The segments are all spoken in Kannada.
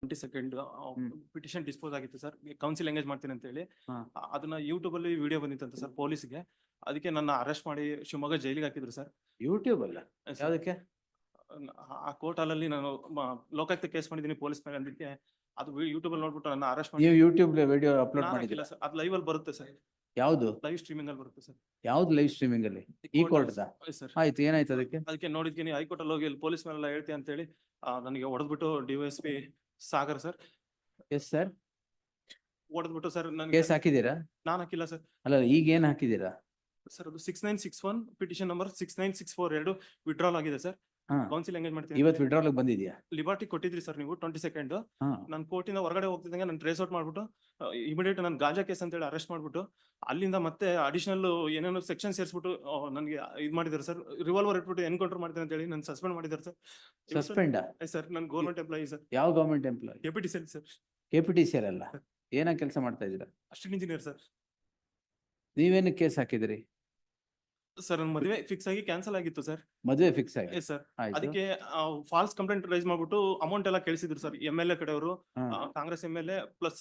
22nd ಹ್ಮ್. ಪಿಟಿಷನ್ ಡಿಸ್ಪೋಸ್ ಆಗಿತ್ತು ಸರ್. ಕೌನ್ಸಿಲ್ ಎಂಗೇಜ್ ಮಾಡ್ತೀನಿ ಅಂತ ಹೇಳಿ ಹಾ. ಅದನ್ನ ಯೂಟ್ಯೂಬ್ ಅಲ್ಲಿ ವಿಡಿಯೋ ಬಂದಿತ್ತಂತ ಸರ್ ಪೊಲೀಸ್ಗೆ. ಅದಕ್ಕೆ ನನ್ನ ಅರೆಸ್ಟ್ ಮಾಡಿ ಶಿವಮೊಗ್ಗ ಜೈಲಿಗೆ ಹಾಕಿದ್ರು ಸರ್. ಯೂಟ್ಯೂಬ್ ಅಲ್ಲ ಸರ್, ಯಾವ್ದಕ್ಕೆ? ಆ ಕೋರ್ಟ್ ಹಾಲಲ್ಲಿ ನಾನು ಲೋಕಾಯುಕ್ತ ಕೇಸ್ ಮಾಡಿದ್ದೀನಿ ಪೊಲೀಸ್ ಮೇಲೆ. ಅದಕ್ಕೆ ಅದು ಯೂಟ್ಯೂಬ್ ಅಲ್ಲಿ ನೋಡ್ಬಿಟ್ಟು ನನ್ನ ಅರೆಸ್ಟ್ ನೀವು ಮಾಡಿ. ಯೂಟ್ಯೂಬ್ ವಿಡಿಯೋ ಅಪ್ಲೋಡ್ ನಾನು ಮಾಡಿದಿಲ್ಲ? ಹಾಕಿಲ್ಲ ಸರ್, ಅದು ಲೈವ್ ಅಲ್ಲಿ ಬರುತ್ತೆ ಸರ್. ಯಾವ್ದು ಲೈವ್ ಸ್ಟ್ರೀಮಿಂಗ್ ಅಲ್ಲಿ ಬರುತ್ತೆ ಸರ್. ಯಾವ್ದು ಲೈವ್ ಸ್ಟ್ರೀಮಿಂಗ್ ಅಲ್ಲಿ? ಈ ಕೋರ್ಟ್ ಸರ್. ಆಯ್ತು, ಏನಾಯ್ತು ಅದಕ್ಕೆ? ಅದಕ್ಕೆ ನೋಡಿದ್ತೀನಿ ಹೈಕೋರ್ಟ್ ಅಲ್ಲಿ ಹೋಗಿ ಪೊಲೀಸ್ ಮೇಲೆಲ್ಲ ಹೇಳ್ತೀನಿ ಅಂತ ಹೇಳಿ ನನಗೆ ಹೊಡೆದ್ಬಿಟ್ಟು DYSP Sagar sir yes sir, ಹೊಡೆದ್ಬಿಟ್ಟು ಸರ್ ನನಗೆ. ಕೇಸ್ ಹಾಕಿದೀರಾ? ನಾನು ಹಾಕಿಲ್ಲ ಸರ್. ಅಲ್ಲ, ಈಗ ಏನ್ ಹಾಕಿದೀರಾ? ಸರ್ ಅದು 6961 ಪಿಟಿಷನ್ ನಂಬರ್ 69642 ವಿಡ್ರಾಲ್ ಆಗಿದೆ ಸರ್. ಹಾ, ಕೌನ್ಸಿಲ್ ಎಂಗೇಜ್ ಮಾಡ್ತೀನಿ. ಇವತ್ತು ವಿಡ್ರಾಲ್ ಬಂದಿದ್ಯಾ? ಲಿಬರ್ಟಿ ಕೊಟ್ಟಿದ್ರಿ ಸರ್ ನೀವು 22nd. ಹಾ, ನಾನು ಕೋರ್ಟಿಂದ ಹೊರಗಡೆ ಹೋಗ್ತಿದ್ದಂಗೆ ನಾನು ಟ್ರೇಸ್ ಔಟ್ ಮಾಡ್ಬಿಟ್ಟು ಇಮಿಡಿಯೇಟ್ ನಾನು ಗಾಂಜಾ ಕೇಸ್ ಅಂತ ಹೇಳಿ ಅರೆಸ್ಟ್ ಮಾಡ್ಬಿಟ್ಟು ಅಲ್ಲಿಂದ ಮತ್ತೆ ಅಡಿಷನಲ್ ಏನೇನೋ ಸೆಕ್ಷನ್ ಸೇರಿಸ್ಬಿಟ್ಟು ನನಗೆ ಇದು ಮಾಡಿದ್ದಾರೆ ಸರ್. ರಿವಾಲ್ವರ್ ಇಟ್ಬಿಟ್ಟು ಎನ್ಕೌಂಟರ್ ಮಾಡ್ತೀನಿ ಅಂತ ಹೇಳಿ ನಾನು ಸಸ್ಪೆಂಡ್ ಮಾಡಿದ್ದಾರೆ ಸರ್. ಸಸ್ಪೆಂಡ್? ಸರ್ ನಾನು ಗೌರ್ಮೆಂಟ್ ಎಂಪ್ಲಾಯಿ ಸರ್. ಯಾವ ಗವರ್ಮೆಂಟ್ ಎಂಪ್ಲಾಯ್? KPTC ಸರ್. KPTC ಅಲ್ಲ, ಏನ ಕೆಲಸ ಮಾಡ್ತಾ ಇದ್ದೀರಾ? Assistant engineer sir. ನೀವೇನು ಕೇಸ್ ಹಾಕಿದಿರಿ? ಸರ್ ನನ್ನ ಮದುವೆ ಫಿಕ್ಸ್ ಆಗಿ ಕ್ಯಾನ್ಸಲ್ ಆಗಿತ್ತು ಸರ್. ಮದುವೆ ಫಿಕ್ಸ್ ಆಗಿ? Yes sir. ಆಯ್ತು. ಅದಕ್ಕೆ ಫಾಲ್ಸ್ ಕಂಪ್ಲೇಂಟ್ ರೈಸ್ ಮಾಡ್ಬಿಟ್ಟು ಅಮೌಂಟ್ ಎಲ್ಲ ಕೇಳಿಸಿದ್ರು ಸರ್. MLA ಕಡೆಯವರು, ಹಾ. ಕಾಂಗ್ರೆಸ್ MLA ಪ್ಲಸ್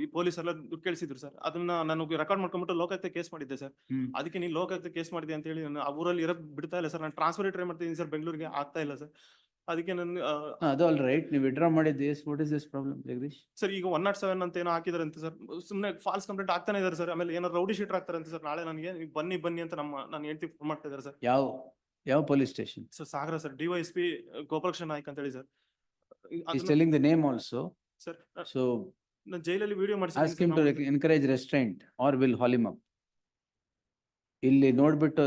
ಈ ಪೊಲೀಸ್ ಎಲ್ಲ ದುಡ್ಡು ಕೇಳಿಸಿದ್ರು ಸರ್. ಅದನ್ನ ನಾನು ರೆಕಾರ್ಡ್ ಮಾಡ್ಕೊಂಡ್ಬಿಟ್ಟು ಲೋಕಾಯುಕ್ತ ಕೇಸ್ ಮಾಡಿದ್ದೆ ಸರ್. ಹ್ಮ್. ಅದಕ್ಕೆ ನೀವು ಲೋಕಾಯುಕ್ತ ಕೇಸ್ ಮಾಡಿದೆ ಅಂತ ಹೇಳಿ ನಾನು ಆ ಊರಲ್ಲಿ ಇರೋಕ್ ಬಿಡ್ತಾ ಇಲ್ಲ ಸರ್. ನಾನು ಟ್ರಾನ್ಸ್ಫರ್ ಟ್ರೈ ಮಾಡ್ತಿದ್ದೀನಿ ಸರ್, ಬೆಂಗಳೂರಿಗೆ ಆಗ್ತಾ ಇಲ್ಲ ಸರ್. ಅದಕ್ಕೆ ನಾನು ಅದು ಆಲ್ ರೈಟ್, ನೀವು ವಿಡ್ರಾ ಮಾಡಿದ್ದು. What is this problem Jagadish? Sir ಈಗ 107 ಅಂತ ಏನೋ ಹಾಕಿದಾರೆ ಅಂತ ಸರ್. ಸುಮ್ಮನೆ ಫಾಲ್ಸ್ ಕಂಪ್ಲೇಂಟ್ ಆಗ್ತಾನೆ ಇದಾರೆ ಸರ್. ಆಮೇಲೆ ಏನೋ ರೌಡಿ ಶೀಟರ್ ಆಗ್ತಾರೆ ಅಂತ ಸರ್. ನಾಳೆ ನನಗೆ ನೀವು ಬನ್ನಿ ಅಂತ ನಾನು ಹೇಳ್ತಿ ಫೋನ್ ಮಾಡ್ತಾ ಇದ್ದಾರೆ ಸರ್. ಯಾವ ಪೊಲೀಸ್ ಸ್ಟೇಷನ್? ಸರ್ ಸಾಗರ ಸರ್. DYSP ಗೋಪಾಲಕೃಷ್ಣ ನಾಯ್ಕ್ ಅಂತ ಹೇಳಿ sir. He's telling the name also. Sir So ನಾನು ಜೈಲಲ್ಲಿ video ask him to encourage restraint or will haul him up. ಇಲ್ಲಿ ನೋಡ್ಬಿಟ್ಟು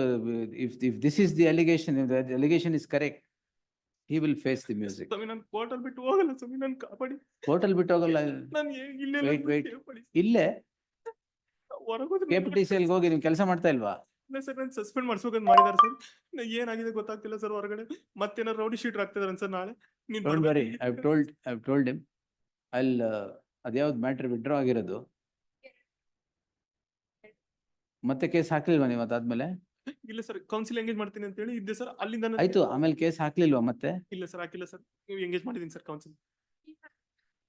if this is the allegation, if the allegation is correct, he will face the music. ನಾನು ಕೋರ್ಟ್ ಅಲ್ಲಿ ಬಿಟ್ಟು ಹೋಗಲ್ಲ ಸ್ವಾಮಿ, ನಾನು ಕಾಪಾಡಿ. ಹೋಟೆಲ್ ಬಿಟ್ಟು ಹೋಗಲ್ಲ. ನಾನು ಇಲ್ಲೇ Wait. ಇಲ್ಲೇ ಹೊರಗೋದ್ರೆ KPTC ಅಲ್ಲಿ ಹೋಗಿ ನೀವು ಕೆಲಸ ಮಾಡ್ತಾ ಇಲ್ವಾ? ಸರ್ ನಾನು ಸಸ್ಪೆಂಡ್ ಮಾಡ್ಸ್ಬೇಕಂತ ಮಾಡಿದಾರೆ ಸರ್. ಏನಾಗಿದೆ ಗೊತ್ತಾಗ್ತಿಲ್ಲ ಸರ್. ಹೊರಗಡೆ ಮತ್ತೇನಾರು ರೌಡಿ ಶೀಟರ್ ಆಗ್ತಿದಾರೆ ಸರ್. ನಾಳೆ Don't worry, I've told him. I'll ಅದ್ಯಾವ್ದು ಮ್ಯಾಟ್ರ್ ವಿಡ್ರಾ ಆಗಿರೋದು. ಮತ್ತೆ ಕೇಸ್ ಹಾಕ್ಲಿಲ್ವಾ ನೀವು ಅದಾದ್ಮೇಲೆ? ಇಲ್ಲ ಸರ್, ಕೌನ್ಸಿಲ್ ಎಂಗೇಜ್ ಮಾಡ್ತೀನಿ ಅಂತ ಹೇಳಿ ಇದ್ದೆ ಸರ್. ಅಲ್ಲಿಂದ ಆಯ್ತು, ಆಮೇಲೆ ಕೇಸ್ ಹಾಕ್ಲಿಲ್ವಾ ಮತ್ತೆ? ಇಲ್ಲ ಸರ್, ಹಾಕಿಲ್ಲ ಸರ್. ನೀವು ಎಂಗೇಜ್ ಮಾಡಿದೀನಿ sir counsel.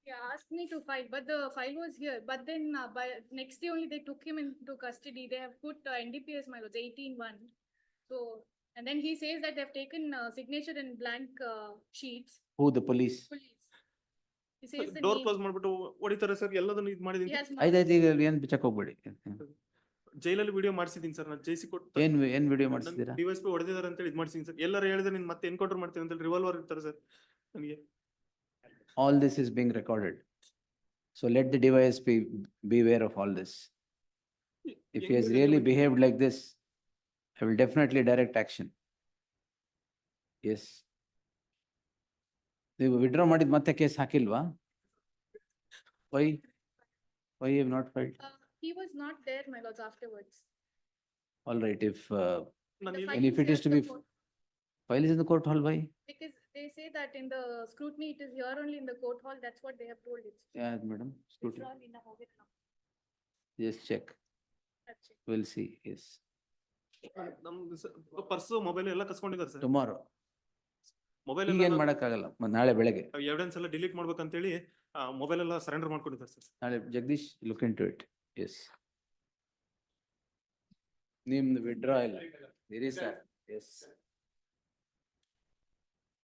He asked me to file, but the file was here. But then by next day only they took him into custody. They have put NDPS my lords 18-1. So and then he says that they have taken signature in blank sheets. Who, the police? Police. He says the door name. Close ಮಾಡ್ಬಿಟ್ಟು ಹೊಡಿತಾರೆ ಸರ್. ಎಲ್ಲದನ್ನು ಇದು ಮಾಡಿದೀನಿ. He has ಆಯ್ತಾಯ್ತು, ಈಗ ಏನ್ ಬಿಚ್ಚಕ್ ಹೋಗ್ಬೇಡಿ. ಜೈಲಲ್ಲಿ ವಿಡಿಯೋ ಮಾಡಿಸಿದೀನಿ ಸರ್. ನಾನು ಜೈಸಿ ಕೊಟ್ಟು ಏನ್ ವಿಡಿಯೋ ಮಾಡಿಸಿದೀರಾ? DYSP ಹೊಡೆದಿದ್ದಾರೆ ಅಂತ ಹೇಳಿ ಇದು ಮಾಡಿಸಿದೀನಿ ಸರ್. ಎಲ್ಲರೂ ಹೇಳಿದ್ರೆ ನೀನ್ ಮತ್ತೆ ಎನ್ಕೌಂಟರ್ ಮಾಡ್ತೀನಿ ಅಂತ ಹೇಳಿ ರಿವಾಲ್ವರ್ ಇರ್ತಾರೆ ಸರ್ ನನಗೆ. All this is being recorded. So let the DYSP be aware of all this. If he has really behaved like this, I will definitely direct action. Yes. ನೀವು ವಿಡ್ರಾ ಮಾಡಿದ ಮತ್ತೆ case ಹಾಕಿಲ್ವಾ? Why you have not filed? he was not there my lords afterwards. All right, if ನಾನು The ಇಲ್ಲಿ- file and if is it is here to in be the court. file is in the court hall, why? Because they say that in the scrutiny it is here only in the court hall. That's what they have told it. Yeah, madam, scrutiny. It's all in the hoget now. Just check. That's it. We'll see. Yes. ನಮ್ದು ಪರ್ಸು ಮೊಬೈಲ್ ಎಲ್ಲ ಕಸ್ಕೊಂಡಿದ್ದಾರೆ ಸರ್. Tomorrow. ಮೊಬೈಲ್ ಈಗ ಏನ್ ಮಾಡಕ್ಕಾಗಲ್ಲ. ನಾಳೆ ಬೆಳಗ್ಗೆ. ಎವಿಡೆನ್ಸ್ ಎಲ್ಲ ಡಿಲೀಟ್ ಮಾಡ್ಬೇಕಂತೇಳಿ ಮೊಬೈಲ್ ಎಲ್ಲ ಸರೆಂಡರ್ ಮಾಡ್ಕೊಂಡಿದ್ದಾರೆ ಸರ್. ನಾಳೆ Jagadish look into it. Yes. ನಿಮ್ದು ವಿಡ್ರಾ ಇಲ್ಲ. ಇರಿ ಸರ್. Yes.